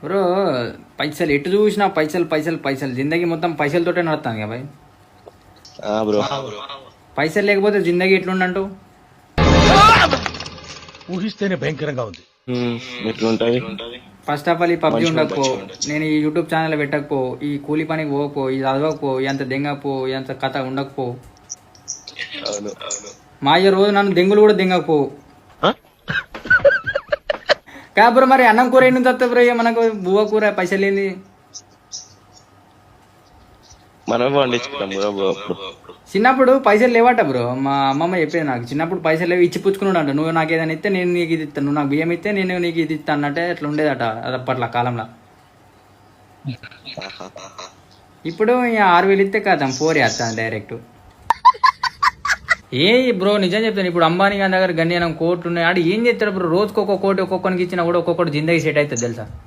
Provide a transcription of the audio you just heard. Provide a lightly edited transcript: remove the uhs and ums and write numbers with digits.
Bro పైసలు ఎటు చూసినా పైసలు పైసలు పైసలు జిందగీ మొత్తం పైసలతోటే నడుస్తాను కదా భాయ్. బ్రో పైసలు లేకపోతే జిందగీ ఎట్లుండంటూ ఊహిస్తేనే భయంకరంగా ఉంది. ఎట్లుంటది? ఫస్ట్ ఆఫ్ ఆల్ ఈ పబ్జి ఉండకపో, నేను ఈ యూట్యూబ్ ఛానల్ పెట్టకపో, ఈ కూలి పనికి పోకపో, ఈ చదవకపో, ఎంత దెంగకపో, ఎంత కథ ఉండకపో, అవును. మా అయ్య రోజు నన్ను దెంగులు కూడా దెంగకపో. కాపురం మరి అన్నం కూర ఏంటి తత్త బ్రో, మనకు బువ్వ కూర పైసలు ఏంది? మనమే పండించుకుంటాం బ్రో. అప్పుడు చిన్నప్పుడు పైసలు లేవట బ్రో, మా అమ్మమ్మ చెప్పేది నాకు. చిన్నప్పుడు పైసలు లేవు, ఇచ్చి పుచ్చుకున్నాడు. నువ్వు నాకు ఏదైనా ఇస్తే నేను నీకు ఇది ఇస్తాను, నువ్వు నాకు బియ్యం ఇస్తే నేను నీకు ఇది ఇస్తాను అన్నట్టే అట్లా ఉండేదట అది అప్పట్లో కాలంలో. ఇప్పుడు 6,000 ఇస్తే కాదాం 4 వేస్తాను డైరెక్ట్. ఏ బ్రో నిజం చెప్తాను, ఇప్పుడు అంబానీ గారి దగ్గర గన్యానం కోట్లు ఉన్నాయి. ఆడు ఏం చేస్తాడు బ్రో, రోజుకి ఒక్కొక్క కోటి ఒక్కొక్కరికి ఇచ్చినా కూడా ఒక్కొక్కటి జిందగీ సెట్ అవుతుంది తెలుసా.